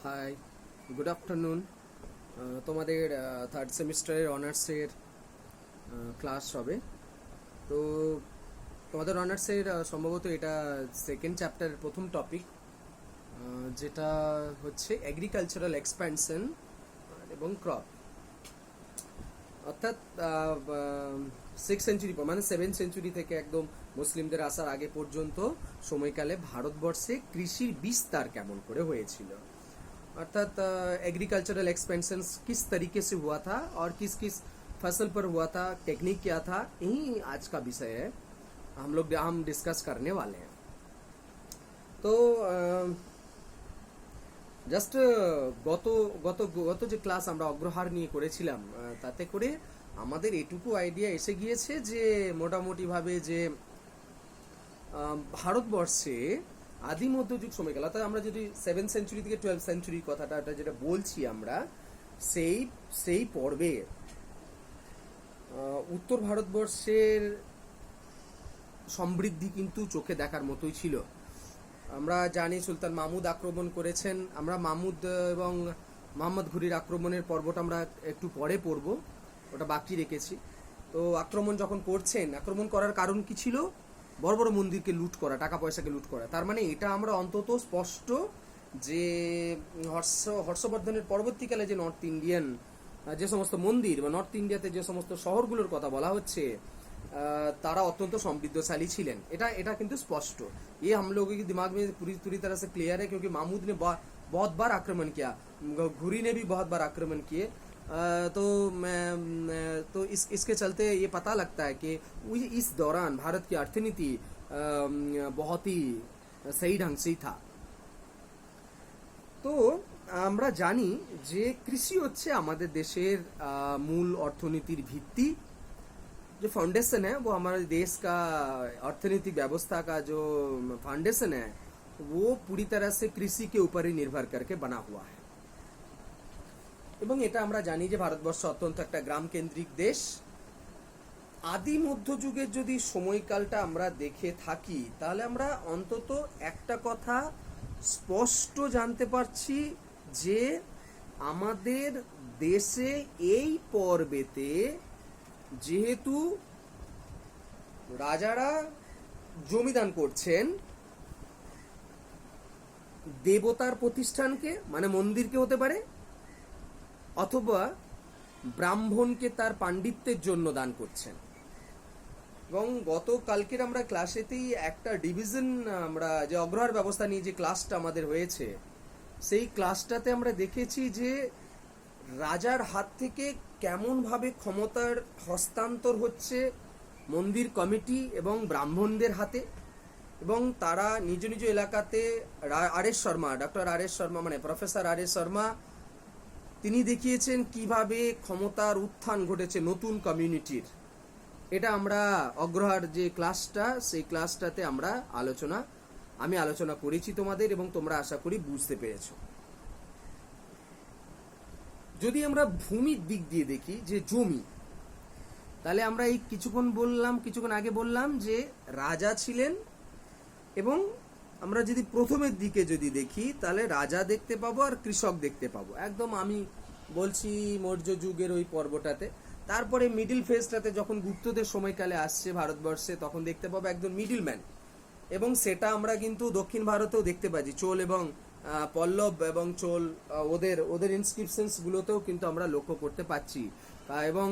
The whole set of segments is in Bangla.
High, good afternoon. তোমাদের থার্ড সেমিস্টারের অনার্সের ক্লাস হবে। তো তোমাদের অনার্সের সম্ভবত এটা সেকেন্ড চ্যাপ্টারের প্রথম টপিক, যেটা হচ্ছে এগ্রিকালচারাল এক্সপ্যানশন এবং ক্রপ। অর্থাৎ 6th সেঞ্চুরি মানে 7th সেঞ্চুরি থেকে একদম মুসলিমদের আসার আগে পর্যন্ত সময়কালে ভারতবর্ষে কৃষির বিস্তার কেমন করে হয়েছিল। अर्थात एग्रीकल्चरल एक्सपेंशन किस तरीके से हुआ था और किस किस फसल पर हुआ था, टेक्निक क्या था, यही आज का विषय है। हम डिस्कस करने वाले हैं। तो জাস্ট গত গত গত যে ক্লাস আমরা অগ্রহার নিয়ে করেছিলাম, তাতে করে আমাদের এটুকু আইডিয়া এসে গিয়েছে যে মোটামুটিভাবে যে ভারতবর্ষে আদি মধ্যযুগ সময়কাল, অর্থাৎ আমরা যদি 7th সেঞ্চুরি থেকে 12th সেঞ্চুরির কথাটা যেটা বলছি আমরা, সেই সেই পর্বে উত্তর ভারতবর্ষের সমৃদ্ধি কিন্তু চোখে দেখার মতোই ছিল। আমরা জানি সুলতান মাহমুদ আক্রমণ করেছেন। আমরা মাহমুদ এবং মোহাম্মদ ঘুরির আক্রমণের পর্বটা আমরা একটু পরে পড়ব, ওটা বাকি রেখেছি। তো আক্রমণ যখন করছেন, আক্রমণ করার কারণ কি ছিল? বড় বড় মন্দিরকে লুট করা, টাকা পয়সাকে লুট করা। তার মানে এটা আমরা অন্তত স্পষ্ট যে হর্ষবর্ধনের পরবর্তীকালে যে নর্থ ইন্ডিয়ান যে সমস্ত মন্দির বা নর্থ ইন্ডিয়াতে যে সমস্ত শহরগুলোর কথা বলা হচ্ছে, তারা অত্যন্ত সমৃদ্ধশালী ছিলেন। এটা কিন্তু স্পষ্ট। ये हम लोगों के दिमाग में पूरी तरह से क्लियर है, क्योंकि महमूद ने बहुत बार आक्रमण किया, घुरी ने भी बहुत बार आक्रमण किए। तो इसके चलते ये पता लगता है कि इस दौरान भारत की अर्थनीति बहुत ही सही ढंग से था। তো আমরা জানি যে কৃষি হচ্ছে আমাদের দেশের মূল অর্থনীতির ভিত্তি। जो फाउंडेशन है वो हमारे देश का अर्थनीतिक व्यवस्था का जो फाउंडेशन है वो पूरी तरह से कृषि के ऊपर ही निर्भर करके बना हुआ है। এবং এটা আমরা জানি যে ভারতবর্ষ অত্যন্ত একটা গ্রাম কেন্দ্রিক দেশ। আদি মধ্যযুগের যদি সময়কালটা আমরা দেখে থাকি, তাহলে আমরা অন্তত একটা কথা স্পষ্ট জানতে পারছি যে আমাদের দেশে এই পর্বেতে যেহেতু রাজারা জমিদান করছেন দেবতার প্রতিষ্ঠানকে, মানে মন্দিরকে হতে পারে, অথবা ব্রাহ্মণকে তার পাণ্ডিত্যের জন্য দান করছেন। এবং গতকালকের আমরা ক্লাসেতেই একটা ডিভিশন, আমরা যে অগ্রহার ব্যবস্থা নিয়ে যে ক্লাসটা আমাদের হয়েছে, সেই ক্লাসটাতে আমরা দেখেছি যে রাজার হাত থেকে কেমনভাবে ক্ষমতার হস্তান্তর হচ্ছে মন্দির কমিটি এবং ব্রাহ্মণদের হাতে, এবং তারা নিজ নিজ এলাকাতে ডক্টর আর এস শর্মা মানে প্রফেসর আর এস শর্মা, তিনি দেখিয়েছেন কিভাবে ক্ষমতার উত্থান ঘটেছে নতুন কমিউনিটির। এটা আমরা অগ্রহার যে ক্লাসটা, সেই ক্লাসটাতে আমি আলোচনা করেছি তোমাদের, এবং তোমরা আশা করি বুঝতে পেরেছো। যদি আমরা ভূমির দিক দিয়ে দেখি যে জমি, তাহলে আমরা এই কিছুক্ষণ আগে বললাম যে রাজা ছিলেন, এবং আমরা যদি প্রথমের দিকে যদি দেখি তাহলে রাজা দেখতে পাবো আর কৃষক দেখতে পাবো, একদম আমি বলছি মৌর্য যুগের ওই পর্বটাতে। তারপরে মিডিল ফেজটাতে যখন গুপ্তদের সময়কালে আসছে ভারতবর্ষে, তখন দেখতে পাবো একজন মিডিল ম্যান, এবং সেটা আমরা কিন্তু দক্ষিণ ভারতেও দেখতে পাচ্ছি। চোল এবং পল্লব এবং চোল, ওদের ইনস্ক্রিপশনস গুলোতেও কিন্তু আমরা লক্ষ্য করতে পাচ্ছি। এবং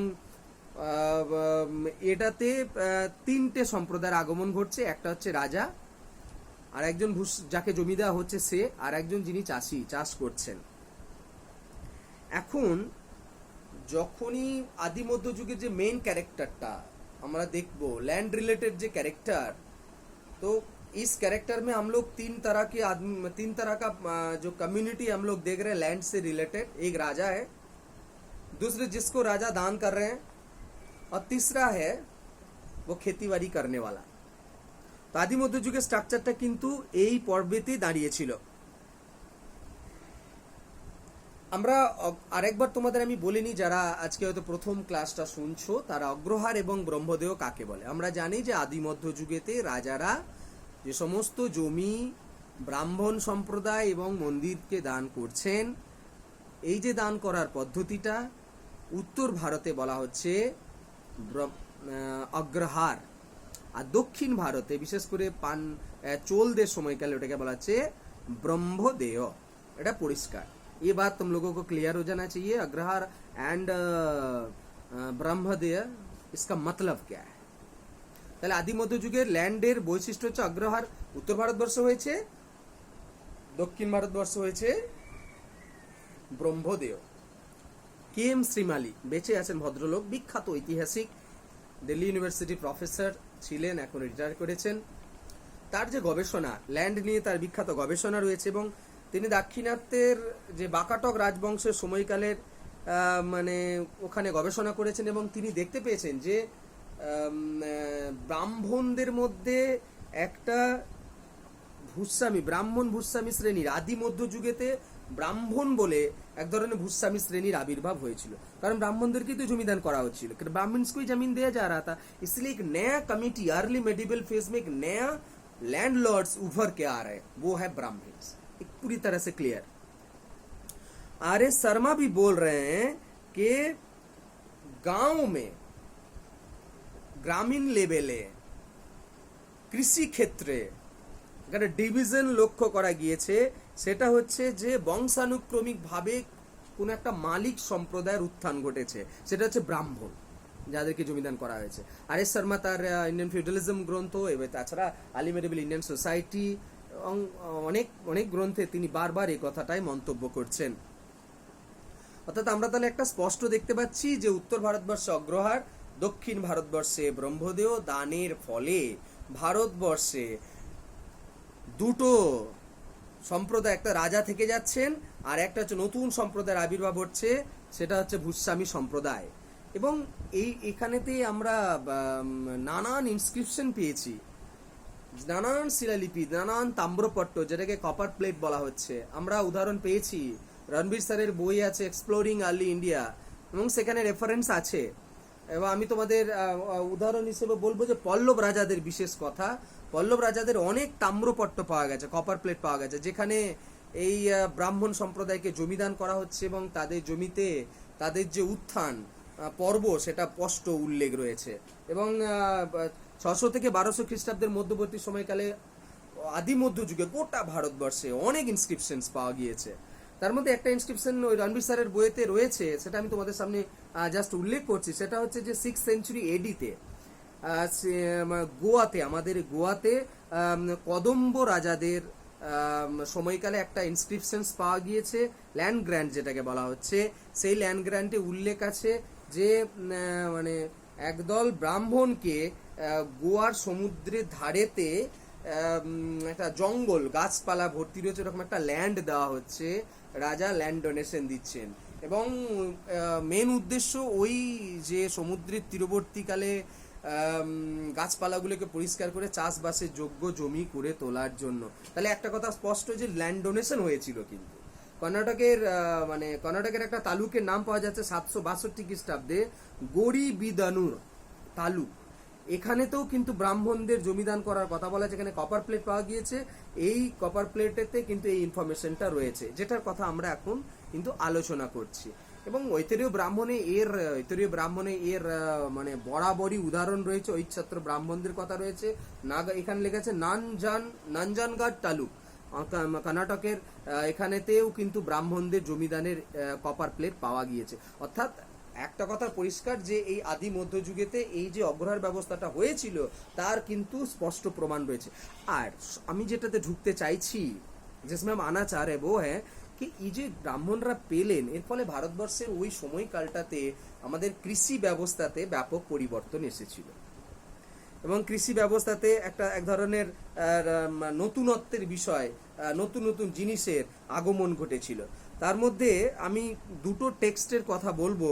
এটাতে তিনটে সম্প্রদায়ের আগমন ঘটছে। একটা হচ্ছে রাজা, আর একজন যাকে জমি দেওয়া হচ্ছে সে, আর একজন যিনি চাষ করছেন। এখন যখনই আদি মধ্যযুগের যে মেইন ক্যারেক্টারটা আমরা देखो, लैंड रिलेटेड जो कैरेक्टर, तो इस कैरेक्टर में हम लोग तीन तरह का जो कम्युनिटी हम लोग देख रहे हैं लैंड से रिलेटेड। एक राजा है, दूसरे जिसको राजा दान कर रहे हैं, और तीसरा है वो खेतीबाड़ी करने वाला। तो आदि मध्ययुगের স্ট্রাকচারটা কিন্তু এই পর্বেতেই দাঁড়িয়েছিল। আমরা আরেকবার তোমাদের আমি বলিনি, যারা আজকে হয়তো প্রথম ক্লাসটা শুনছো, তারা অগ্রহার এবং ব্রহ্মদেয় কাকে বলে। আমরা জানি যে আদি মধ্যযুগেতে রাজারা যে সমস্ত জমি ব্রাহ্মণ সম্প্রদায় এবং মন্দিরকে দান করছেন। এই যে দান করার পদ্ধতিটা উত্তর ভারতে বলা হচ্ছে অগ্রহার, আর দক্ষিণ ভারতে বিশেষ করে চোলদের সময়কালে ওটাকে বলা হচ্ছে ব্রহ্মদেয়। এটা পরিষ্কার, ये बात तुम लोगों को क्लियर हो जाना चाहिए। अग्रहार एंड ব্রহ্মদেয় इसका मतलब क्या है। তাহলে আদি মধ্যযুগের ল্যান্ডের বৈশিষ্ট্য হচ্ছে অগ্রহার উত্তর ভারতবর্ষ হয়েছে, দক্ষিণ ভারতবর্ষ হয়েছে ব্রহ্মদেয়। কে এম শ্রীমালি বেঁচে আছেন ভদ্রলোক, বিখ্যাত ঐতিহাসিক, দিল্লি ইউনিভার্সিটি প্রফেসর ছিলেন, এখন রিটায়ার করেছেন। তার যে গবেষণা ল্যান্ড নিয়ে, তার বিখ্যাত গবেষণা রয়েছে এবং তিনি দাক্ষিণাত্যের যে বাকাটক রাজবংশের সময়কালের মানে ওখানে গবেষণা করেছেন এবং তিনি দেখতে পেয়েছেন যে ব্রাহ্মণদের মধ্যে একটা ব্রাহ্মণ ভূস্বামী শ্রেণীর আদি মধ্যযুগেতে ব্রাহ্মণ বলে এক ধরনের ভূস্বামী শ্রেণীর আবির্ভাব হয়েছিল, কারণ ব্রাহ্মণদেরকেই তো জমিদান করা হচ্ছিল, ब्राह्मण्स को ही जमीन दिया जा रहा था। इसलिए एक नया कमिटी अर्ली मेडिवल फेज में एक नया लैंडलॉर्ड्स उभर के आ रहे हैं, वो है ब्राह्मण्स। एक पूरी तरह से क्लियर। आर एस शर्मा भी बोल रहे हैं कि गांव में গ্রামীণ লেভেলে কৃষি ক্ষেত্রে একটা ডিভিশন লক্ষ্য করা গিয়েছে, সেটা হচ্ছে যে বংশানুক্রমিক ভাবে কোন একটা মালিক সম্প্রদায়ের উত্থান ঘটেছে, সেটা হচ্ছে ব্রাহ্মণ, যাদেরকে জমিদান করা হয়েছে। আর এস শর্মা তার ইন্ডিয়ান ফিউডালিজম গ্রন্থ এবং তাছাড়া আর্লি মেডিভেল ইন্ডিয়ান সোসাইটি অনেক অনেক গ্রন্থে তিনি বারবার এই কথাটাই মন্তব্য করছেন। অর্থাৎ আমরা তাহলে একটা স্পষ্ট দেখতে পাচ্ছি যে উত্তর ভারতবর্ষে অগ্রহার, দক্ষিণ ভারতবর্ষে ব্রহ্মদেয় দানের ফলে ভারতবর্ষে দুটো সম্প্রদায়, একটা রাজা থেকে যাচ্ছেন আর একটা হচ্ছে নতুন সম্প্রদায়ের আবির্ভাব হচ্ছে, সেটা হচ্ছে ভূস্বামী সম্প্রদায়। এবং এখানেতে আমরা নানান ইনস্ক্রিপশন পেয়েছি, নানান শিলালিপি, নানান তাম্রপট্ট, যেটাকে কপার প্লেট বলা হচ্ছে। আমরা উদাহরণ পেয়েছি, রণবীর স্যারের বই আছে এক্সপ্লোরিং আর্লি ইন্ডিয়া, এবং সেখানে রেফারেন্স আছে। এবং আমি তোমাদের উদাহরণ হিসেবে বলবো যে পল্লব রাজাদের বিশেষ কথা, পল্লব রাজাদের অনেক তাম্রপট্ট পাওয়া গেছে, কপার প্লেট পাওয়া গেছে, যেখানে এই ব্রাহ্মণ সম্প্রদায়কে জমিদান করা হচ্ছে এবং তাদের জমিতে তাদের যে উত্থান পর্ব সেটা স্পষ্ট উল্লেখ রয়েছে। এবং 600 থেকে 1200 খ্রিস্টাব্দের মধ্যবর্তী সময়কালে আদি মধ্যযুগে গোটা ভারতবর্ষে অনেক ইনস্ক্রিপশনস পাওয়া গিয়েছে। তার মধ্যে একটা ইনস্ক্রিপশন ওই রণবীর স্যারের বইতে রয়েছে, সেটা আমি তোমাদের সামনে জাস্ট উল্লেখ করছি। সেটা হচ্ছে যে 6th সেঞ্চুরি এডিতে গোয়াতে, আমাদের গোয়াতে কদম্ব রাজাদের সময়কালে একটা ইনস্ক্রিপশনস পাওয়া গিয়েছে, ল্যান্ড গ্র্যান্ট যেটাকে বলা হচ্ছে। সেই ল্যান্ড গ্র্যান্টে উল্লেখ আছে যে মানে একদল ব্রাহ্মণকে গোয়ার সমুদ্রের ধারেতে একটা জঙ্গল গাছপালা ভর্তি রয়েছে, এরকম একটা ল্যান্ড দেওয়া হচ্ছে, রাজা ল্যান্ড ডোনেশন দিচ্ছেন। এবং মেন উদ্দেশ্য ওই যে সমুদ্রের তীরবর্তীকালে গাছপালাগুলোকে পরিষ্কার করে চাষবাসের যোগ্য জমি করে তোলার জন্য। তাহলে একটা কথা স্পষ্ট যে ল্যান্ড ডোনেশন হয়েছিল। কিন্তু কর্ণাটকের একটা তালুকের নাম পাওয়া যাচ্ছে 762 খ্রিস্টাব্দে, গরিবিদানুর তালুক। এখানেতেও কিন্তু ব্রাহ্মণদের জমিদান করার কথা বলা, যেখানে কপার প্লেট পাওয়া গিয়েছে। এই কপার প্লেটেতে কিন্তু এই ইনফরমেশনটা রয়েছে, যেটার কথা আমরা এখন কিন্তু আলোচনা করছি। এবং ঐতরীয় ব্রাহ্মণে এর মানে বরাবরই উদাহরণ রয়েছে। ঐচ্ছত্র ব্রাহ্মণদের কথা রয়েছে। এখানে লেখা আছে নানজানগাড় তালুক, কর্ণাটকের, এখানেতেও কিন্তু ব্রাহ্মণদের জমিদানের কপার প্লেট পাওয়া গিয়েছে। অর্থাৎ একটা কথা পরিষ্কার যে এই আদি মধ্যযুগেতে এই যে অগ্রহার ব্যবস্থাটা হয়েছিল তার কিন্তু স্পষ্ট প্রমাণ রয়েছে। আর আমি যেটাতে ঢুকতে চাইছি, जिसमें हम आना चाह रहे वो है कि এই যে ব্রাহ্মণরা পেলেন, এর ফলে ভারতবর্ষের ওই সময়কালটাতে আমাদের কৃষি ব্যবস্থাতে ব্যাপক পরিবর্তন এসেছিল এবং কৃষি ব্যবস্থাতে এক ধরনের নতুনত্বের বিষয়, নতুন নতুন জিনিসের আগমন ঘটেছিল। তার মধ্যে আমি দুটো টেক্সটের কথা বলবো,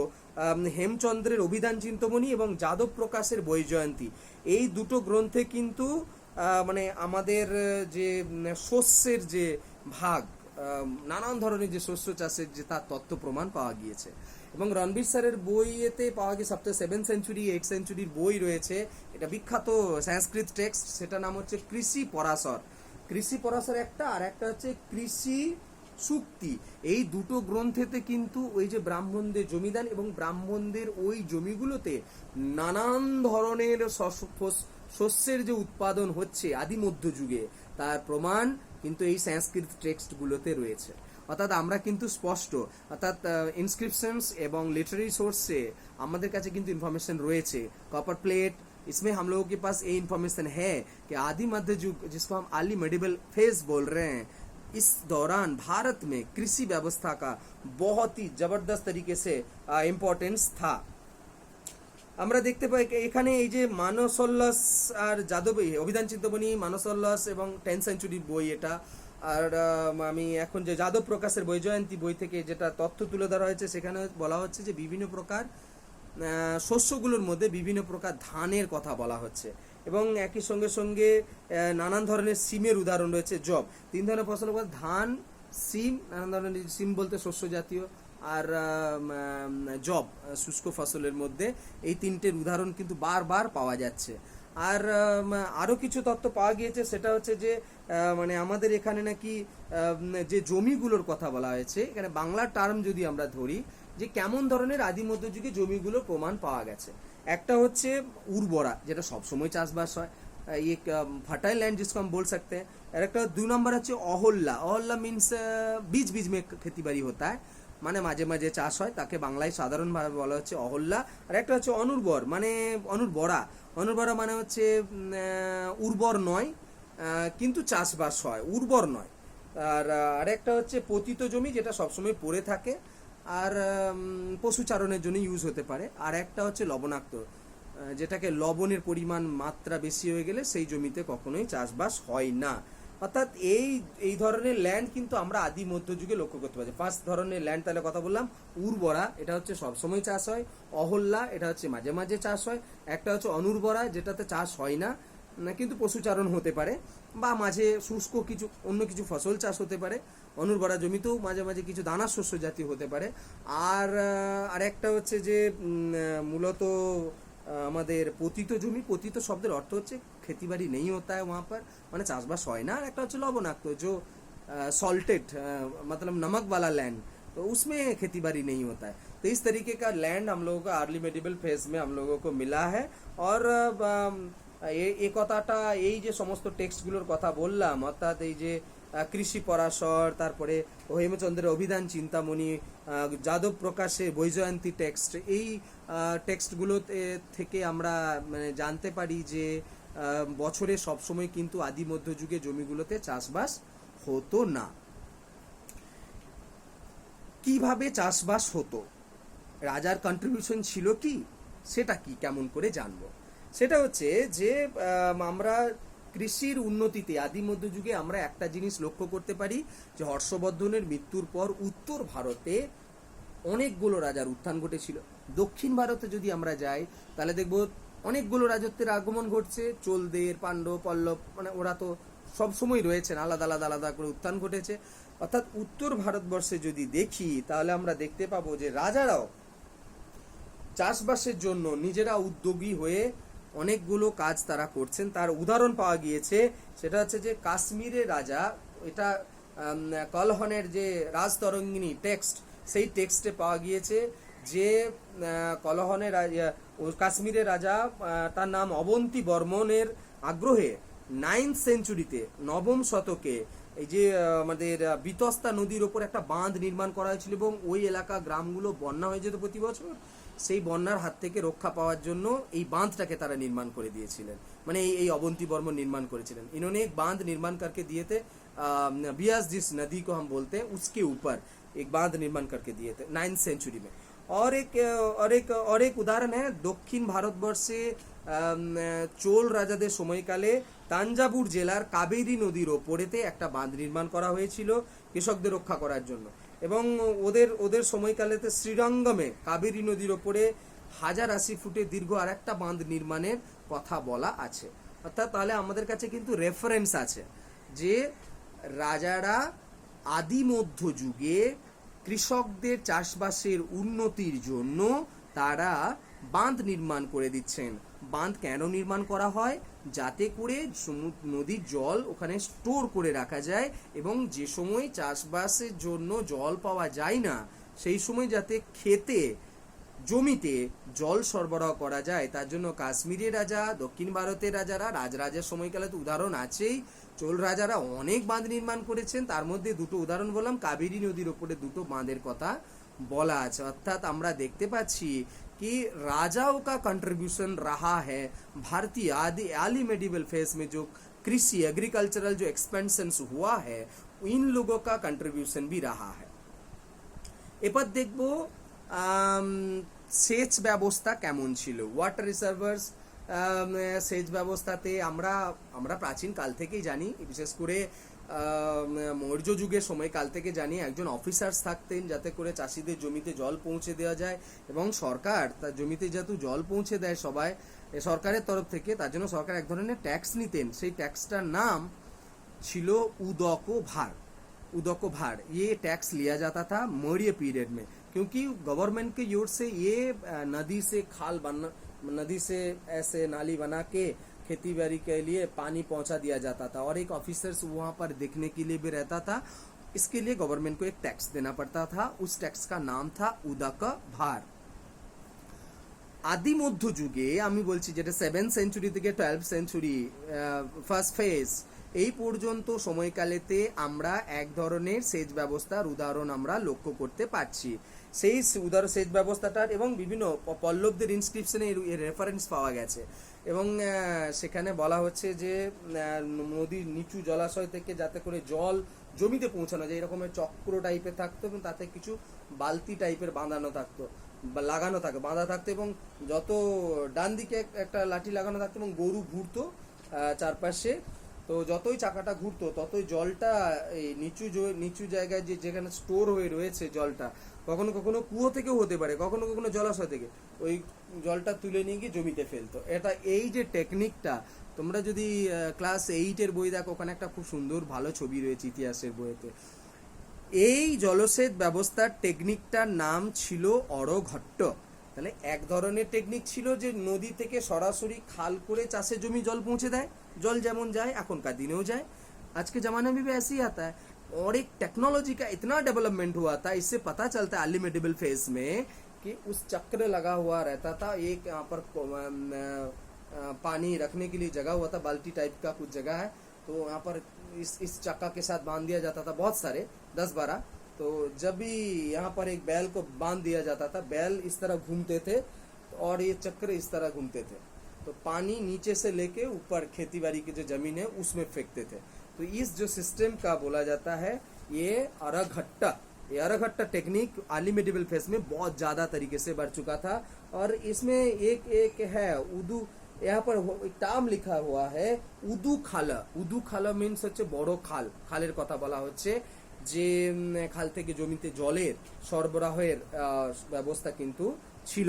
হেমচন্দ্রের অভিধান চিন্তামণি এবং যাদব প্রকাশের বৈজয়ন্তী। এই দুটো গ্রন্থে কিন্তু মানে আমাদের যে শস্যের যে ভাগ, নানান ধরনের যে শস্য চাষের যে তার তথ্য প্রমাণ পাওয়া গিয়েছে। এবং রণবীর স্যারের বইয়েতে পাওয়া গিয়ে সপ্তাহে 7th সেঞ্চুরি 8th সেঞ্চুরির বই রয়েছে, এটা বিখ্যাত সংস্কৃত টেক্সট, সেটা নাম হচ্ছে কৃষি পরাশর। কৃষি পরাশর একটা, আর একটা হচ্ছে কৃষি সুক্তি। এই দুটো গ্রন্থেতে কিন্তু ওই যে ব্রাহ্মণদের জমিদান এবং ব্রাহ্মণদের ওই জমিগুলোতে নানান ধরনের শস্যের যে উৎপাদন হচ্ছে আদি মধ্যযুগে, তার প্রমাণ কিন্তু এই সংস্কৃত টেক্সটগুলোতে রয়েছে। অর্থাৎ আমরা কিন্তু স্পষ্ট, অর্থাৎ ইনস্ক্রিপশনস এবং লিটারি সোর্সে আমাদের কাছে কিন্তু ইনফরমেশন রয়েছে। कॉपर प्लेट, इसमें हम लोगों के पास ये इन्फॉर्मेशन है कि आदि मध्य युग, जिसको हम अर्ली मेडिवल फेज बोल रहे हैं, इस दौरान भारत में कृषि व्यवस्था का बहुत ही जबरदस्त तरीके से इम्पोर्टेंस था। আমরা দেখতে পাই এখানে এই যে মানসোল্লাস আর যাদব, অভিধান চিন্তামণি, মানসোল্লাস এবং 10th সেঞ্চুরির বই এটা। আর আমি এখন যে যাদব প্রকাশের বৈজয়ন্তী বই থেকে যেটা তথ্য তুলে ধরা হয়েছে, সেখানে বলা হচ্ছে যে বিভিন্ন প্রকার শস্যগুলোর মধ্যে বিভিন্ন প্রকার ধানের কথা বলা হচ্ছে, এবং একই সঙ্গে সঙ্গে নানান ধরনের সিমের উদাহরণ রয়েছে। জব, 3 ধরনের ফসল, ধান, সিম, নানান ধরনের সিম বলতে শস্য জাতীয়, আর জব শুষ্ক ফসলের মধ্যে, এই তিনটের উদাহরণ কিন্তু বারবার পাওয়া যাচ্ছে। আর আরও কিছু তথ্য পাওয়া গিয়েছে, সেটা হচ্ছে যে মানে আমাদের এখানে নাকি যে জমিগুলোর কথা বলা হয়েছে, এখানে বাংলা টার্ম যদি আমরা ধরি যে কেমন ধরনের আদি মধ্যযুগে জমিগুলোর প্রমাণ পাওয়া গেছে। একটা হচ্ছে উর্বরা, যেটা সবসময় চাষবাস হয়, एक फर्टाइल लैंड जिसको हम बोल सकते हैं। और एक 2 नंबर है অহল্লা। অহল্লা মিনস बीच बीच में खेती बाड़ी होता है, মানে মাঝে মাঝে চাষ হয়, তাকে বাংলায় সাধারণভাবে বলা হচ্ছে অহল্লা। আর একটা হচ্ছে অনুর্বর, মানে অনুর্বরা। অনুর্বরা মানে হচ্ছে উর্বর নয় কিন্তু চাষবাস হয়, উর্বর নয়। আর আরেকটা হচ্ছে পতিত জমি, যেটা সবসময় পড়ে থাকে আর পশুচারণের জন্য ইউজ হতে পারে। আর একটা হচ্ছে লবণাক্ত, যেটাকে লবণের পরিমাণ মাত্রা বেশি হয়ে গেলে সেই জমিতে কখনোই চাষবাস হয় না। অর্থাৎ এই ধরনের ল্যান্ড কিন্তু আমরা আদি মধ্যযুগে লক্ষ্য করতে পারি। 5 ধরনের ল্যান্ড তাহলে কথা বললাম। উর্বরা, এটা হচ্ছে সবসময় চাষ হয়। অহল্লা, এটা হচ্ছে মাঝে মাঝে চাষ হয়। একটা হচ্ছে অনুর্বরা, যেটাতে চাষ হয় না কিন্তু পশুচারণ হতে পারে, বা মাঝে শুষ্ক কিছু অন্য কিছু ফসল চাষ হতে পারে। অনুর্বরা জমিতেও মাঝে মাঝে কিছু দানা শস্য জাতীয় হতে পারে। আর একটা হচ্ছে যে মূলত আমাদের পতিত জমি। পতিত শব্দের অর্থ হচ্ছে খেতিবাড়ি নেই होता है वहाँ पर, মানে চাষবাস হয় না। আর একটা হচ্ছে লবণাক্ত, जो सॉल्टेड मतलब नमक वाला लैंड, तो उसमें खेती बाड़ी नहीं होता है। तो इस तरीके का लैंड हम लोगों को अर्ली मेडिवल फेज में हम लोगों को मिला है। और এই কথাটা, এই যে সমস্ত টেক্সটগুলোর কথা বললাম, অর্থাৎ এই যে কৃষি পরাশর, তারপরে হেমচন্দ্রের অভিধান চিন্তামণি, যাদব প্রকাশে বৈজয়ন্তী টেক্সট, এই টেক্সটগুলো থেকে আমরা মানে জানতে পারি যে বছরে সবসময় কিন্তু আদি মধ্যযুগে জমিগুলোতে চাষবাস হতো না। কিভাবে চাষবাস হতো, রাজার কন্ট্রিবিউশন ছিল কি, সেটা কি কেমন করে জানবো? সেটা হচ্ছে যে আমরা কৃষির উন্নতিতে আদি মধ্যযুগে আমরা একটা জিনিস লক্ষ্য করতে পারি, যে হর্ষবর্ধনের মৃত্যুর পর উত্তর ভারতে অনেকগুলো রাজার উত্থান ঘটেছিল। দক্ষিণ ভারতে যদি আমরা যাই তাহলে দেখব অনেকগুলো রাজত্বের আগমন ঘটছে। চোলদের, পাণ্ডব, পল্লব, মানে ওরা তো সবসময় রয়েছেন, আলাদা আলাদা আলাদা করে উত্থান ঘটেছে। অর্থাৎ উত্তর ভারতবর্ষে যদি দেখি তাহলে আমরা দেখতে পাবো যে রাজারাও চাষবাসের জন্য নিজেরা উদ্যোগী হয়ে অনেকগুলো কাজ তারা করছেন। তার উদাহরণ পাওয়া গিয়েছে, সেটা হচ্ছে যে কাশ্মীরের রাজা, এটা কলহনের যে রাজতরঙ্গিনী টেক্সট, সেই টেক্সটে পাওয়া গিয়েছে যে কলহনের কাশ্মীরের রাজা, তার নাম অবন্তী বর্মনের আগ্রহে 9th সেঞ্চুরিতে, 9ম শতকে, এই যে আমাদের বিতস্তা নদীর ওপর একটা বাঁধ নির্মাণ করা হয়েছিল, এবং ওই এলাকা গ্রামগুলো বন্যা হয়ে যেত প্রতি বছর। সেই বন্যার হাত থেকে রক্ষা পাওয়ার জন্য এই বাঁধটাকে তারা নির্মাণ করে দিয়েছিলেন, মানে এই অবন্তী বর্মন নির্মাণ করেছিলেন। इन्होंने एक बांध निर्माण करके दिए थे, बियास जिस नदी को हम बोलते हैं उसके ऊपर एक बांध निर्माण करके दिए थे 9th सेंचुरी में। और एक उदाहरण है दक्षिण ভারতবর্ষে চোল রাজাদের সময়কালে তাঞ্জাবুর জেলার কাবেরী নদীর ওপরেতে একটা বাঁধ নির্মাণ করা হয়েছিল কৃষকদের রক্ষা করার জন্য। এবং ওদের সময়কালেতে শ্রীরঙ্গমে কাবেরী নদীর ওপরে 1080 ফুটের দীর্ঘ আর একটা বাঁধ নির্মাণের কথা বলা আছে। অর্থাৎ তাহলে আমাদের কাছে কিন্তু রেফারেন্স আছে যে রাজারা আদি মধ্যযুগে কৃষকদের চাষবাসের উন্নতির জন্য তারা বাঁধ নির্মাণ করে দিচ্ছেন। বাঁধ কেন নির্মাণ করা হয়? যাতে করে নদীর জল ওখানে স্টোর করে রাখা যায়, এবং যে সময় চাষবাসের জন্য জল পাওয়া যায় না সেই সময় যাতে খেতে জমিতে জল সরবরাহ করা যায়। তার জন্য কাশ্মীরের রাজা, দক্ষিণ ভারতের রাজারা, রাজরাজের সময়কালে তো উদাহরণ আছেই, চোল রাজারা অনেক বাঁধ নির্মাণ করেছেন। তার মধ্যে দুটো উদাহরণ বললাম, কাবেরী নদীর ওপরে দুটো বাঁধের কথা বলা আছে। অর্থাৎ আমরা দেখতে পাচ্ছি कि राजाओं का कंट्रीब्यूशन रहा है भारतीय आदि अर्ली मेडिवल फेज में, जो कृषि एग्रीकल्चरल जो एक्सपेंशन हुआ है इन लोगों का कंट्रीब्यूशन भी रहा है। এবার দেখব সেচ ব্যবস্থা কেমন ছিল, ওয়াটার রিজার্ভার্স। সেচ ব্যবস্থাতে আমরা প্রাচীন কাল থেকেই জানি, বিশেষ করে মৌর্য যুগের সময়কাল থেকে জানি একজন অফিসার্স থাকতেন যাতে করে চাষিদের জমিতে জল পৌঁছে দেওয়া যায়, এবং সরকার তার জমিতে যেহেতু জল পৌঁছে দেয় সবাই সরকারের তরফ থেকে, তার জন্য সরকার এক ধরনের ট্যাক্স নিতেন। সেই ট্যাক্সটার নাম ছিল उदको भार। उदको भार ये टैक्स लिया जाता था मौर्य पीरियड में, क्योंकि गवर्नमेंट के ओर से ये नदी से खाल बना, नदी से ऐसे नाली बना के खेती बाड़ी के लिए पानी पहुंचा दिया जाता था, और एक ऑफिसर्स वहां पर देखने के लिए भी रहता था। इसके लिए गवर्नमेंट को एक टैक्स देना पड़ता था, उस टैक्स का नाम था उदक भार। আদি মধ্যযুগে আমি বলছি, যেটা 7th সেঞ্চুরি থেকে 12th সেঞ্চুরি ফার্স্ট ফেজ, এই পর্যন্ত সময়কালেতে আমরা এক ধরনের সেচ ব্যবস্থার উদাহরণ আমরা লক্ষ্য করতে পারছি। সেই উদাহরণ সেচ ব্যবস্থাটার এবং বিভিন্ন পল্লবদের ইনস্ক্রিপশনে এর রেফারেন্স পাওয়া গেছে, এবং সেখানে বলা হচ্ছে যে নদীর নিচু জলাশয় থেকে যাতে করে জল জমিতে পৌঁছানো যায় এরকমের চক্র টাইপের থাকতো, এবং তাতে কিছু বালতি টাইপের বাঁধানো থাকতো বা লাগানো থাকে, বাঁধা থাকতো, এবং যত ডান দিকে একটা লাঠি লাগানো থাকতো এবং গরু ঘুরতো চারপাশে। তো যতই চাকাটা ঘুরতো ততই জলটা এই নিচু জায়গায় যেখানে স্টোর হয়ে রয়েছে জলটা, কখনো কখনো কুয়ো থেকেও হতে পারে, কখনো কখনো জলাশয় থেকে, ওই জলটা তুলে নিয়ে গিয়ে জমিতে ফেলতো। এটা এই যে টেকনিকটা, তোমরা যদি ক্লাস 8-এর বই দেখো, ওখানে একটা খুব সুন্দর ভালো ছবি রয়েছে ইতিহাসের বইতে। এই জলসেচ ব্যবস্থার টেকনিকটার নাম ছিল অরঘট্ট। তাহলে এক ধরনের টেকনিক ছিল যে নদী থেকে সরাসরি খাল করে চাষের জমি জল পৌঁছে দেয়, জল যেমন যায় এখনকার दिनों जाए, आज के जमाने में भी ऐसे ही आता है। और एक टेक्नोलॉजी का इतना डेवलपमेंट हुआ था, इससे पता चलता है अर्ली मेडिवल फेज में कि उस चक्र लगा हुआ रहता था, एक यहाँ पर पानी रखने के लिए जगह हुआ था, बाल्टी टाइप का कुछ जगह है, तो यहाँ पर इस चक्का के साथ बांध दिया जाता था, बहुत सारे 10-12। तो जब भी यहाँ पर एक बैल को बांध दिया जाता था, बैल इस तरह घूमते थे और ये चक्र इस तरह घूमते थे, तो पानी नीचे से लेके ऊपर खेती बाड़ी की जो जमीन है उसमें फेंकते थे। तो इस जो सिस्टम का बोला जाता है ये अरघट्टा, ये अरघट्टा टेक्निक अर्ली मेडिवल फेज में बहुत ज्यादा तरीके से बढ़ चुका था। और इसमें एक है उदू, यहाँ पर एक টার্ম লিখা हुआ है উদু খালা। উদু খালা মিনস হচ্ছে বড় খাল, খালের কথা বলা হচ্ছে, যে খাল থেকে জমিতে জলের সরবরাহের ব্যবস্থা কিন্তু ছিল।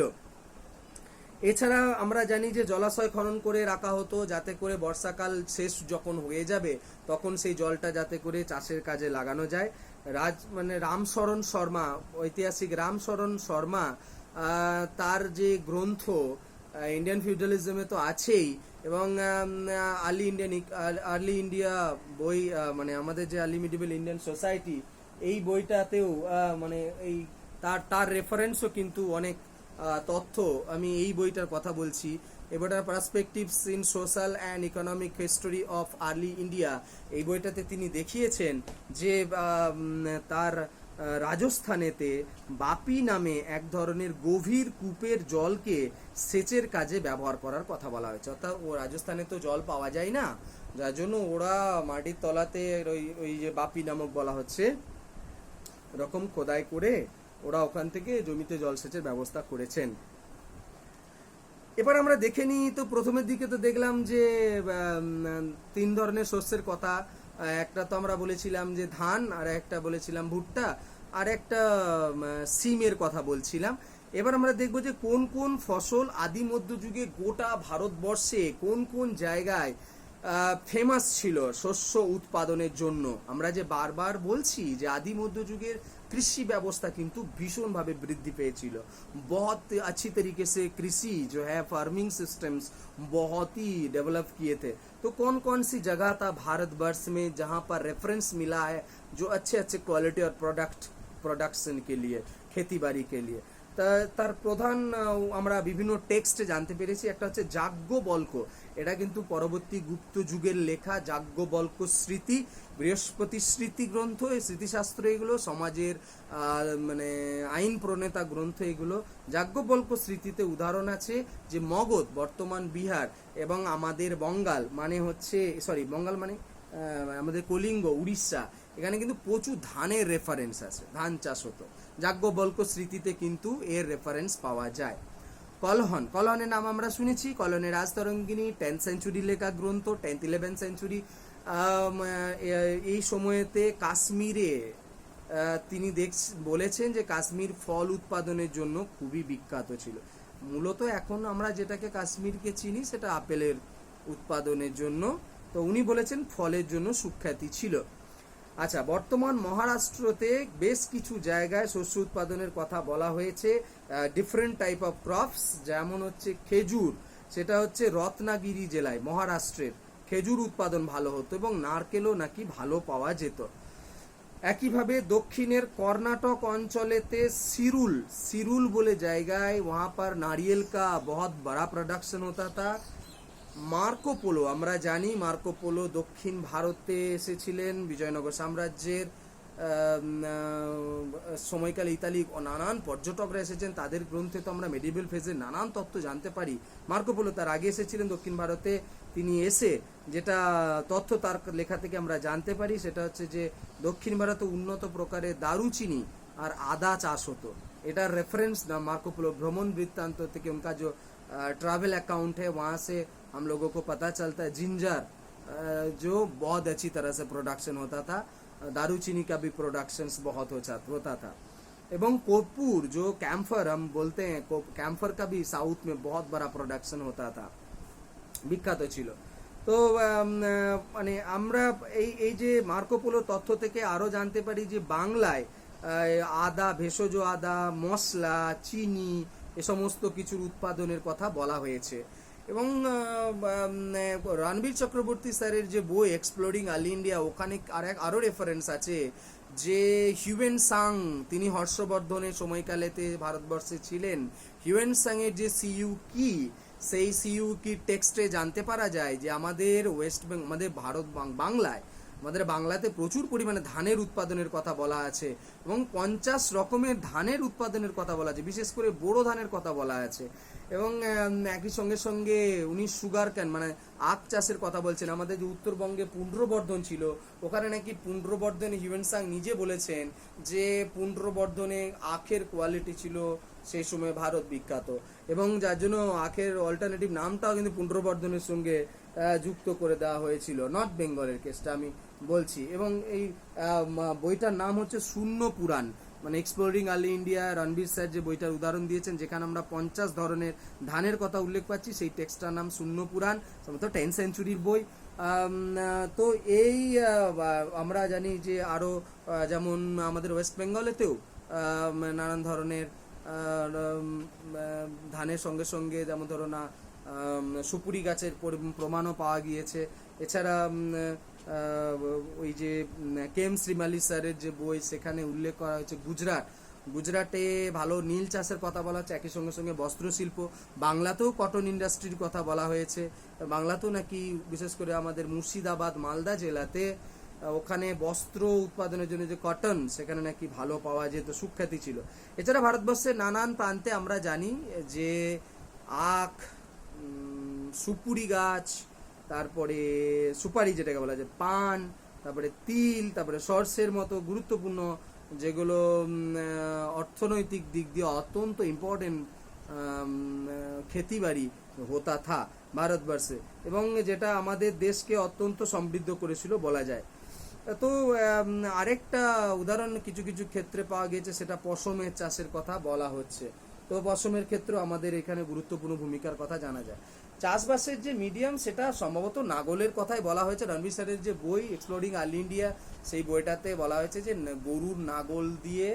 এছাড়া আমরা জানি যে জলাশয় খনন করে রাখা হতো যাতে করে বর্ষাকাল শেষ যখন হয়ে যাবে তখন সেই জলটা যাতে করে চাষের কাজে লাগানো যায়। রামশরণ শর্মা, ঐতিহাসিক রামশরণ শর্মা, তার যে গ্রন্থ ইন্ডিয়ান ফিউডালিজমে তো আছেই, এবং আর্লি ইন্ডিয়া বই, মানে আমাদের যে আর্লি মিডিভেল ইন্ডিয়ান সোসাইটি, এই বইটাতেও মানে এই তার রেফারেন্সও কিন্তু অনেক তথ্য, আমি এই বইটার কথা বলছি। এবারটার perspectives in social and economic history of early India, এই বইটাতে তিনি দেখিয়েছেন যে তার রাজস্থানেতে বাপি নামে এক ধরনের গভীর কূপের জলকে সেচের কাজে ব্যবহার করার কথা বলা হয়েছে। অর্থাৎ ও রাজস্থানে তো জল পাওয়া যায় না, যার জন্য ওরা মাটির তলাতে ওই যে বাপি নামক বলা হচ্ছে এরকম খোদাই করে ওরা ওখান থেকে জমিতে জলসেচের ব্যবস্থা করেছেন। এবার আমরা দেখে নিই, তো প্রথমের দিকে তো দেখলাম যে 3 ধরনের শস্যের কথা, একটা তো আমরা বলেছিলাম যে ধান, আর একটা বলেছিলাম ভুট্টা, আর একটা সিমের কথা বলছিলাম। এবার আমরা দেখব যে কোন কোন ফসল আদি মধ্যযুগে গোটা ভারতবর্ষে কোন কোন জায়গায় ফেমাস ছিল শস্য উৎপাদনের জন্য। আমরা যে বারবার বলছি যে আদি মধ্যযুগের কৃষি ব্যবস্থা কিন্তু ভীষণভাবে বৃদ্ধি পেয়েছিল। बहुत अच्छी तरीके से कृषि जो है फार्मिंग सिस्टम्स बहुत ही डेवलप किए थे। तो कौन कौन सी जगह था भारतवर्ष में जहां पर रेफरेंस मिला है जो अच्छे अच्छे क्वालिटी और प्रोडक्शन के लिए, खेती बाड़ी के लिए। তার প্রধান আমরা বিভিন্ন টেক্সটে জানতে পেরেছি। একটা হচ্ছে যাজ্ঞবল্ক্য, এটা কিন্তু পরবর্তী গুপ্ত যুগের লেখা। যাজ্ঞবল্ক্য স্মৃতি, বৃহস্পতি স্মৃতি গ্রন্থ, এই স্মৃতিশাস্ত্র, এগুলো সমাজের মানে আইন প্রণেতা গ্রন্থ এগুলো। যাজ্ঞবল্ক্য স্মৃতিতে উদাহরণ আছে যে মগধ, বর্তমান বিহার, এবং আমাদের বঙ্গাল মানে হচ্ছে বঙ্গাল মানে আমাদের কলিঙ্গ, উড়িষ্যা, এখানে কিন্তু প্রচুর ধানের রেফারেন্স আছে, ধান চাষ হতো। যাজ্ঞবল্ক্য স্মৃতিতে কিন্তু এর রেফারেন্স পাওয়া যায়। কলহনের নাম আমরা শুনেছি। কলহনের রাজতরঙ্গিনী 10th সেঞ্চুরি লেখা গ্রন্থ, 10th 11th সেঞ্চুরি। এই সময়েতে কাশ্মীরে তিনি বলেছেন যে কাশ্মীর ফল উৎপাদনের জন্য খুবই বিখ্যাত ছিল। মূলত এখন আমরা যেটাকে কাশ্মীরকে চিনি সেটা আপেলের উৎপাদনের জন্য, তো উনি বলেছেন ফলের জন্য সুখ্যাতি ছিল। আচ্ছা, বর্তমান মহারাষ্ট্রতে বেশ কিছু জায়গায় শস্য উৎপাদনের কথা বলা হয়েছে, ডিফারেন্ট টাইপ অফ ক্রপস, যেমন হচ্ছে খেজুর, সেটা হচ্ছে রত্নাগিরি জেলায় মহারাষ্ট্রের খেজুর উৎপাদন ভালো হতো এবং নারকেলও নাকি ভালো পাওয়া যেত। একইভাবে দক্ষিণের কর্ণাটক অঞ্চলেতে সিরুল বলে জায়গায় वहां पर नारियल का बहुत बड़ा प्रोडक्शन होता था। মার্কো পোলো, আমরা জানি মার্কো পোলো দক্ষিণ ভারতে এসেছিলেন বিজয়নগর সাম্রাজ্যের সময়কালে। ইতালি নানান পর্যটকরা এসেছেন, তাদের গ্রন্থে তো আমরা মেডিভেল ফেজের নানান তত্ত্ব জানতে পারি। মার্কো পোলো তার আগে এসেছিলেন দক্ষিণ ভারতে। তিনি এসে যেটা তথ্য তার লেখা থেকে আমরা জানতে পারি সেটা হচ্ছে যে দক্ষিণ ভারতে উন্নত প্রকারের দারুচিনি আর আদা চাষ হতো। এটার রেফারেন্স না मार्को पोलो भ्रमण वृत्तांत থেকে उनका जो ट्रैवल अकाउंट है वहाँ से हम लोगों को पता चलता है। जिंजर जो बहुत अच्छी तरह से प्रोडक्शन होता था, दारूचीनी का भी प्रोडक्शन बहुत होता था। एवं कपूर जो कैम्फर हम बोलते हैं, कैम्फर का भी साउथ में बहुत बड़ा प्रोडक्शन होता था, বিখ্যাত ছিল। তো মানে আমরা এই যে মার্কো পোলো তথ্য থেকে আরো জানতে পারি যে বাংলায় আদা, ভেষজ আদা, মশলা, চিনি, এ সমস্ত কিছুর উৎপাদনের কথা বলা হয়েছে। এবং রণবীর চক্রবর্তী স্যারের যে বই এক্সপ্লোরিং আর্লি ইন্ডিয়া, ওখানে আরো রেফারেন্স আছে যে হিউয়েন সাং, তিনি হর্ষবর্ধনের সময়কালেতে ভারতবর্ষে ছিলেন। হিউয়েন সাং এর যে সিইউ কি, সেই সিইউ কি টেক্সটে জানতে পারা যায় যে আমাদের আমাদের আমাদের বাংলাতে প্রচুর পরিমাণে ধানের উৎপাদনের কথা বলা আছে এবং 50 রকমের ধানের উৎপাদনের কথা বলা আছে, বিশেষ করে বোরো ধানের কথা বলা আছে। এবং একই সঙ্গে উনি সুগার ক্যান মানে আখ চাষের কথা বলছেন। আমাদের যে উত্তরবঙ্গে পুন্ড্রবর্ধন ছিল, ওখানে নাকি পুন্ড্রবর্ধনে হিউয়েন সাং নিজে বলেছেন যে পুন্ড্রবর্ধনে আখের কোয়ালিটি ছিল সেই সময় ভারত বিখ্যাত, এবং যার জন্য আখের অল্টারনেটিভ নামটাও কিন্তু পুন্ড্রবর্ধনের সঙ্গে যুক্ত করে দেওয়া হয়েছিল। নর্থ বেঙ্গলের কেসটা আমি বলছি। এবং এই বইটার নাম হচ্ছে শূন্য পুরাণ, মানে exploring early India. Ranbir sir যে বইটার উদাহরণ দিয়েছেন যেখানে আমরা 50 ধরনের ধানের কথা উল্লেখ পাচ্ছি, সেই টেক্সটটার নাম শূন্য পুরাণ, সম্ভবত 10th সেঞ্চুরির বই। তো এই আমরা জানি যে আরো যেমন আমাদের ওয়েস্ট বেঙ্গলেতেও নানান ধরনের ধানের সঙ্গে যেমন ধরো না সুপুরি গাছের প্রমাণও পাওয়া গিয়েছে। এছাড়া ওই যে কেম শ্রীমালি স্যারের যে বই, সেখানে উল্লেখ করা হয়েছে গুজরাটে ভালো নীল চাষের কথা বলা হচ্ছে। একই সঙ্গে বস্ত্রশিল্প, বাংলাতেও কটন ইন্ডাস্ট্রির কথা বলা হয়েছে। বাংলাতেও নাকি বিশেষ করে আমাদের মুর্শিদাবাদ, মালদা জেলাতে ওখানে বস্ত্র উৎপাদনের জন্য যে কটন, সেখানে নাকি ভালো পাওয়া যেত, সুখ্যাতি ছিল। এছাড়া ভারতবর্ষের নানান প্রান্তে আমরা জানি যে আখ, সুপুরি গাছ, তারপরে সুপারি যেটাকে বলা যায়, পান, তারপরে তিল, তারপরে সর্ষের মতো গুরুত্বপূর্ণ যেগুলো অর্থনৈতিক দিক দিয়ে অত্যন্ত ইম্পর্টেন্ট খেতিবাড়ি হতা থা ভারতবর্ষে, এবং যেটা আমাদের দেশকে অত্যন্ত সমৃদ্ধ করেছিল বলা যায়। তো আরেকটা উদাহরণ কিছু ক্ষেত্রে পাওয়া গেছে, সেটা পশমের চাষের কথা বলা হচ্ছে। তো পশমের ক্ষেত্রে আমাদের এখানে গুরুত্বপূর্ণ ভূমিকার কথা জানা যায়। চাষবাসের যে মিডিয়াম সেটা সম্ভবত নাগলের কথাই বলা হয়েছে। রণবীর স্যারের যে বই এক্সপ্লোরিং আর্লি ইন্ডিয়া, সেই বইটাতে বলা হয়েছে যে গরুর নাগল দিয়ে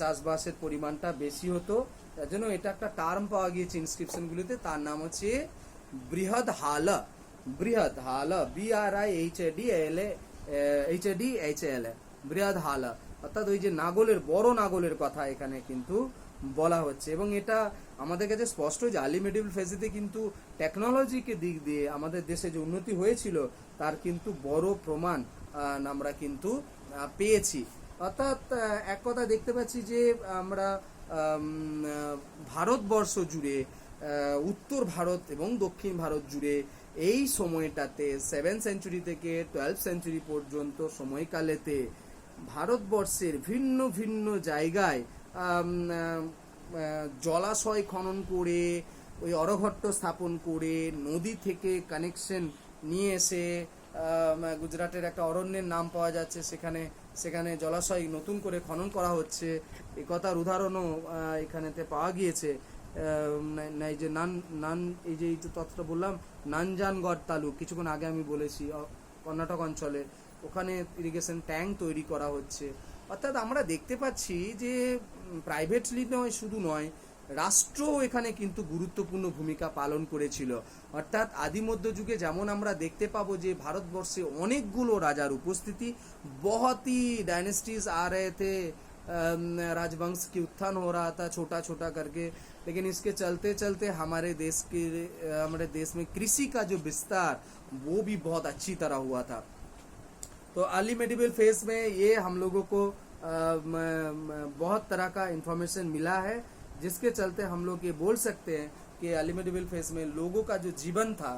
চাষবাসের পরিমাণটা বেশি হতো। তার জন্য এটা একটা টার্ম পাওয়া গিয়েছে ইনস্ক্রিপশনগুলিতে, তার নাম হচ্ছে বৃহৎ হাল। বৃহৎ হাল, BRIHDHAL, বৃহৎ হাল, অর্থাৎ ওই যে নাগলের, বড় নাগলের কথা এখানে কিন্তু বলা হচ্ছে। এবং এটা আমাদের কাছে স্পষ্ট যে আর্লি মেডিভেল ফেজেতে কিন্তু টেকনোলজিকে দিক দিয়ে আমাদের দেশে যে উন্নতি হয়েছিল তার কিন্তু বড় প্রমাণ আমরা কিন্তু পেয়েছি। অর্থাৎ এক কথা দেখতে পাচ্ছি যে আমরা ভারতবর্ষ জুড়ে, উত্তর ভারত এবং দক্ষিণ ভারত জুড়ে এই সময়টাতে 7th সেঞ্চুরি থেকে 12th সেঞ্চুরি পর্যন্ত সময়কালেতে ভারতবর্ষের ভিন্ন ভিন্ন জায়গায় জলাশয় খনন করে, ওই অরঘট্ট স্থাপন করে, নদী থেকে কানেকশন নিয়ে এসে, গুজরাটের একটা অরণ্যের নাম পাওয়া যাচ্ছে, সেখানে জলাশয় নতুন করে খনন করা হচ্ছে, এ কথার উদাহরণও এখানেতে পাওয়া গিয়েছে। এই যে এই যে তথ্যটা বললাম, নানজানগড় তালুক কিছুক্ষণ আগে আমি বলেছি, কর্ণাটক অঞ্চলে, ওখানে ইরিগেশন ট্যাঙ্ক তৈরি করা হচ্ছে। অর্থাৎ আমরা দেখতে পাচ্ছি যে প্রাইভেটলি শুধু নয়, রাষ্ট্র এখানে কিন্তু গুরুত্বপূর্ণ ভূমিকা পালন করেছিল। অর্থাৎ আদি মধ্যযুগে যেমন আমরা দেখতে পাবো যে ভারতবর্ষে অনেকগুলো রাজার উপস্থিতি, बहुत ही डायनेस्टीज आ रहे थे, राजवंश की उत्थान हो रहा था छोटा छोटा करके, लेकिन इसके चलते चलते हमारे देश में कृषि का जो विस्तार वो भी बहुत अच्छी तरह हुआ था। तो अर्ली मेडिवल फेज में ये हम लोगों को बहुत तरह का इंफॉर्मेशन मिला है, जिसके चलते हम लोग ये बोल सकते हैं कि अर्ली मेडिवल फेज में लोगों का जो जीवन था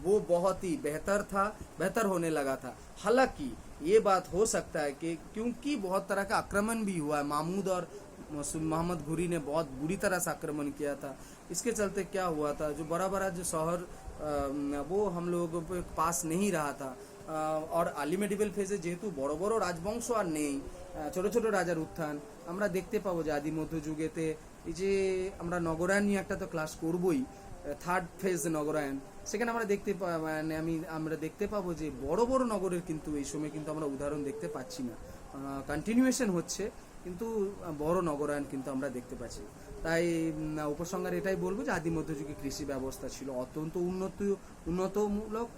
वो बहुत ही बेहतर होने लगा था। हालांकि ये बात हो सकता है कि क्योंकि बहुत तरह का आक्रमण भी हुआ है, महमूद और मोहम्मद घुरी ने बहुत बुरी तरह से आक्रमण किया था, इसके चलते क्या हुआ था, जो बड़ा बड़ा जो शहर वो हम लोगों के पास नहीं रहा था। और আর্লি মেডিভেল ফেজে যেহেতু বড় বড় রাজবংশ আর নেই, ছোট ছোট রাজার উত্থান আমরা দেখতে পাবো। যে আদি মধ্যযুগেতে এই যে আমরা নগরায়ণ নিয়ে একটা তো ক্লাস করবই, থার্ড ফেজ নগরায়ণ, সেখানে আমরা আমরা দেখতে পাবো যে বড় বড় নগরের কিন্তু এই সময় কিন্তু আমরা উদাহরণ দেখতে পাচ্ছি না, কন্টিনিউয়েশন হচ্ছে, কিন্তু বড় নগরায়ণ কিন্তু আমরা দেখতে পাচ্ছি। তাই উপসংহারে এটাই বলবো যে আদি মধ্যযুগে কৃষি ব্যবস্থা ছিল অত্যন্ত উন্নতমূলক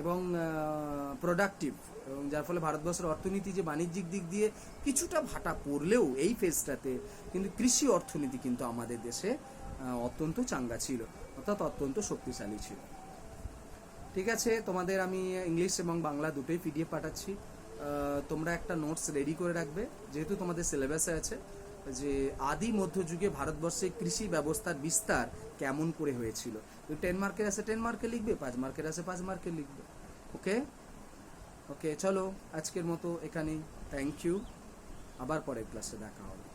এবং প্রোডাক্টিভ, এবং যার ফলে ভারতবর্ষের অর্থনীতি যে বাণিজ্যিক দিক দিয়ে কিছুটা ভাটা পড়লেও এই ফেজটাতে কিন্তু কৃষি অর্থনীতি কিন্তু আমাদের দেশে অত্যন্ত চাঙ্গা ছিল, অর্থাৎ অত্যন্ত শক্তিশালী ছিল। ঠিক আছে, তোমাদের আমি ইংলিশ এবং বাংলা দুটোই পিডিএফ পাঠাচ্ছি, তোমরা একটা নোটস রেডি করে রাখবে, যেহেতু তোমাদের সিলেবাসে আছে যে আদি মধ্যযুগে ভারতবর্ষে কৃষি ব্যবস্থার বিস্তার কেমন করে হয়েছিল। 10 মার্কের আছে 10 মার্কে লিখবে, 5 মার্কের আছে 5 মার্কে লিখবে। ওকে, চলো আজকের মতো এখানেই, থ্যাংক ইউ, আবার পরের ক্লাসে দেখা হবে।